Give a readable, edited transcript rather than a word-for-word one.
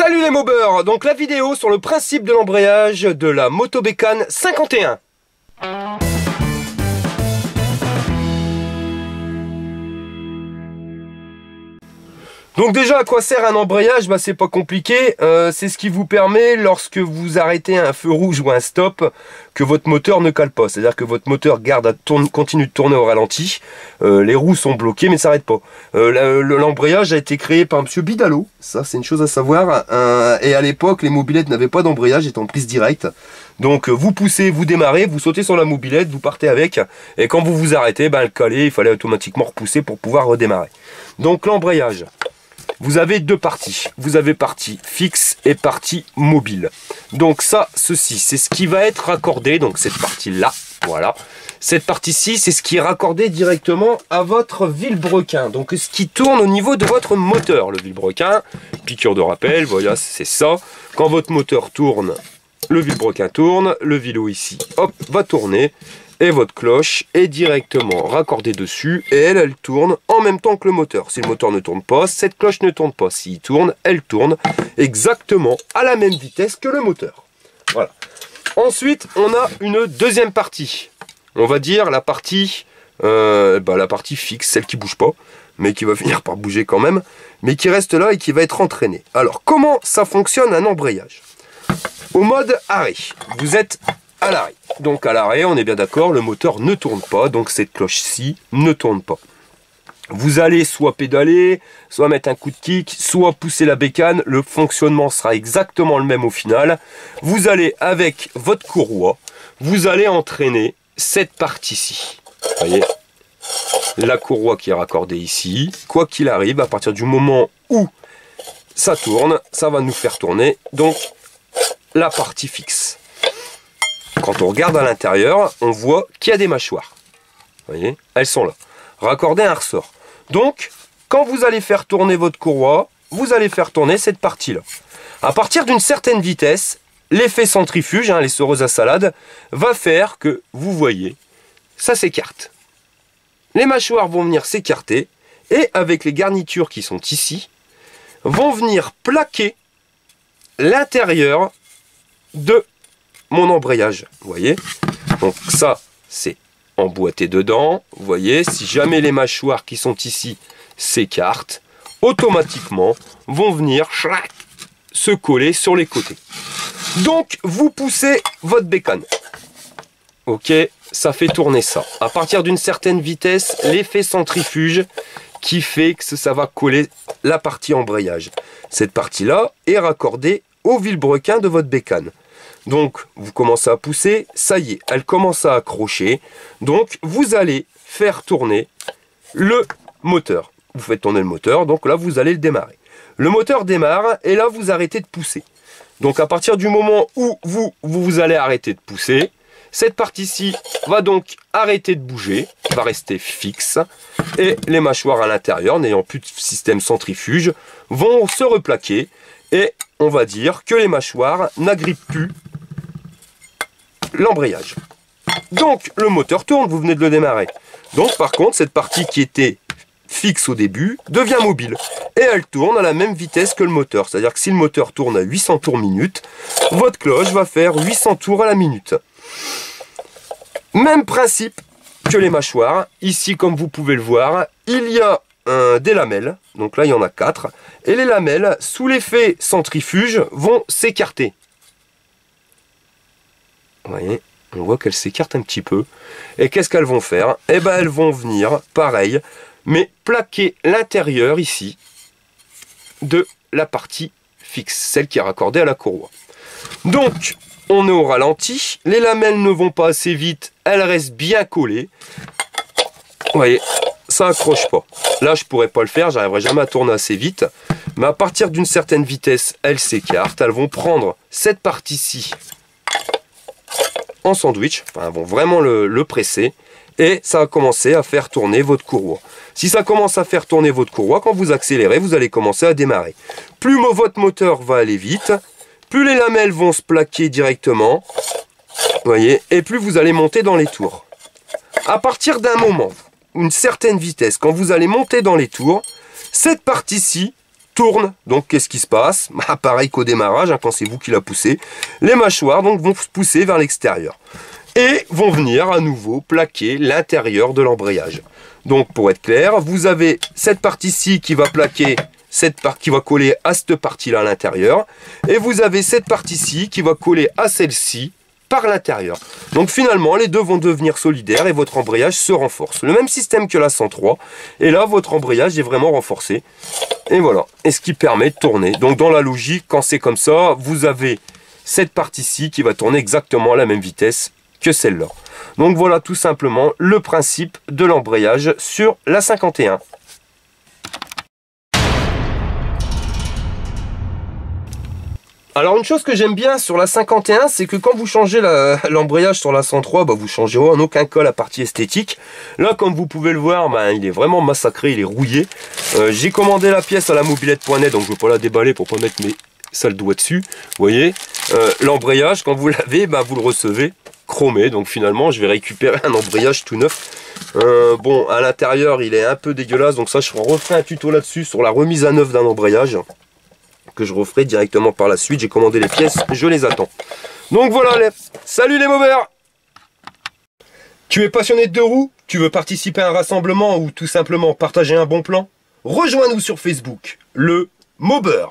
Salut les mobeurs. Donc la vidéo sur le principe de l'embrayage de la Moto Bécane 51. Donc déjà, à quoi sert un embrayage? C'est pas compliqué, c'est ce qui vous permet, lorsque vous arrêtez un feu rouge ou un stop, que votre moteur ne cale pas. C'est-à-dire que votre moteur continue de tourner au ralenti, les roues sont bloquées mais ne s'arrêtent pas. L'embrayage a été créé par monsieur Bidalot, ça c'est une chose à savoir, et à l'époque les mobylettes n'avaient pas d'embrayage, étaient en prise directe. Donc vous poussez, vous démarrez, vous sautez sur la mobylette, vous partez avec, et quand vous vous arrêtez, le calé, il fallait automatiquement repousser pour pouvoir redémarrer. Donc l'embrayage. Vous avez deux parties. Vous avez partie fixe et partie mobile. Donc ça, ceci, c'est ce qui va être raccordé. Donc cette partie-là, voilà. Cette partie-ci, c'est ce qui est raccordé directement à votre vilebrequin. Donc ce qui tourne au niveau de votre moteur. Le vilebrequin, piqûre de rappel, voilà, c'est ça. Quand votre moteur tourne, le vilebrequin tourne. Le vélo ici, hop, va tourner. Et votre cloche est directement raccordée dessus et elle tourne en même temps que le moteur. Si le moteur ne tourne pas, cette cloche ne tourne pas. S'il tourne, elle tourne exactement à la même vitesse que le moteur. Voilà. Ensuite, on a une deuxième partie. On va dire la partie fixe, celle qui bouge pas, mais qui va finir par bouger quand même, mais qui reste là et qui va être entraînée. Alors, comment ça fonctionne un embrayage? Au mode arrêt, vous êtes à l'arrêt. Donc à l'arrêt, on est bien d'accord, le moteur ne tourne pas, donc cette cloche-ci ne tourne pas. Vous allez soit pédaler, soit mettre un coup de kick, soit pousser la bécane, le fonctionnement sera exactement le même au final. Vous allez avec votre courroie, vous allez entraîner cette partie-ci. Vous voyez, la courroie qui est raccordée ici, quoi qu'il arrive, à partir du moment où ça tourne, ça va nous faire tourner, donc la partie fixe. Quand on regarde à l'intérieur, on voit qu'il y a des mâchoires. Vous voyez, elles sont là, raccordées à un ressort. Donc, quand vous allez faire tourner votre courroie, vous allez faire tourner cette partie-là. À partir d'une certaine vitesse, l'effet centrifuge, les soreuses à salade, va faire que, vous voyez, ça s'écarte. Les mâchoires vont venir s'écarter et, avec les garnitures qui sont ici, vont venir plaquer l'intérieur de mon embrayage, vous voyez. Donc ça, c'est emboîté dedans. Vous voyez, si jamais les mâchoires qui sont ici s'écartent, automatiquement vont venir se coller sur les côtés. Donc vous poussez votre bécane. Ok, ça fait tourner ça. À partir d'une certaine vitesse, l'effet centrifuge qui fait que ça va coller la partie embrayage. Cette partie-là est raccordée au vilebrequin de votre bécane. Donc, vous commencez à pousser, ça y est, elle commence à accrocher. Donc, vous allez faire tourner le moteur. Vous faites tourner le moteur, donc là, vous allez le démarrer. Le moteur démarre, et là, vous arrêtez de pousser. Donc, à partir du moment où vous allez arrêter de pousser, cette partie-ci va donc arrêter de bouger, va rester fixe. Et les mâchoires à l'intérieur, n'ayant plus de système centrifuge, vont se replaquer. Et on va dire que les mâchoires n'agrippent plus l'embrayage. Donc le moteur tourne, vous venez de le démarrer. Donc par contre, cette partie qui était fixe au début devient mobile. Et elle tourne à la même vitesse que le moteur. C'est-à-dire que si le moteur tourne à 800 tours minute, votre cloche va faire 800 tours à la minute. Même principe que les mâchoires. Ici, comme vous pouvez le voir, il y a des lamelles. Donc là, il y en a 4. Et les lamelles, sous l'effet centrifuge, vont s'écarter. Vous voyez, on voit qu'elles s'écartent un petit peu. Et qu'est-ce qu'elles vont faire? Eh bien, elles vont venir, pareil, mais plaquer l'intérieur ici de la partie fixe, celle qui est raccordée à la courroie. Donc, on est au ralenti. Les lamelles ne vont pas assez vite, elles restent bien collées. Vous voyez, ça accroche pas. Là, je pourrais pas le faire, j'arriverai jamais à tourner assez vite. Mais à partir d'une certaine vitesse, elles s'écartent. Elles vont prendre cette partie-ci en sandwich, enfin, elles vont vraiment le presser, et ça va commencer à faire tourner votre courroie. Si ça commence à faire tourner votre courroie, quand vous accélérez, vous allez commencer à démarrer. Plus votre moteur va aller vite, plus les lamelles vont se plaquer directement, vous voyez, et plus vous allez monter dans les tours. À partir d'un moment, une certaine vitesse, quand vous allez monter dans les tours, cette partie-ci tourne. Donc qu'est-ce qui se passe? Bah, pareil qu'au démarrage, hein, quand c'est vous qui la poussez. Les mâchoires donc vont se pousser vers l'extérieur et vont venir à nouveau plaquer l'intérieur de l'embrayage. Donc pour être clair, vous avez cette partie-ci qui va plaquer, cette partie qui va coller à cette partie-là à l'intérieur, et vous avez cette partie-ci qui va coller à celle-ci par l'intérieur. Donc finalement, les deux vont devenir solidaires et votre embrayage se renforce. Le même système que la 103, et là, votre embrayage est vraiment renforcé. Et voilà, et ce qui permet de tourner. Donc dans la logique, quand c'est comme ça, vous avez cette partie-ci qui va tourner exactement à la même vitesse que celle-là. Donc voilà tout simplement le principe de l'embrayage sur la 51. Alors une chose que j'aime bien sur la 51, c'est que quand vous changez l'embrayage sur la 103, bah, vous changez en aucun cas la partie esthétique. Là, comme vous pouvez le voir, bah, il est vraiment massacré, il est rouillé. J'ai commandé la pièce à la mobilette.net, donc je ne vais pas la déballer pour pas mettre mes sales doigts dessus. Vous voyez, l'embrayage, quand vous l'avez, bah, vous le recevez chromé. Donc finalement, je vais récupérer un embrayage tout neuf. Bon, à l'intérieur, il est un peu dégueulasse, donc ça, je referai un tuto là-dessus sur la remise à neuf d'un embrayage, que je referai directement par la suite. J'ai commandé les pièces, je les attends. Donc voilà, salut les mobers! Tu es passionné de deux roues? Tu veux participer à un rassemblement ou tout simplement partager un bon plan? Rejoins-nous sur Facebook, le Mober.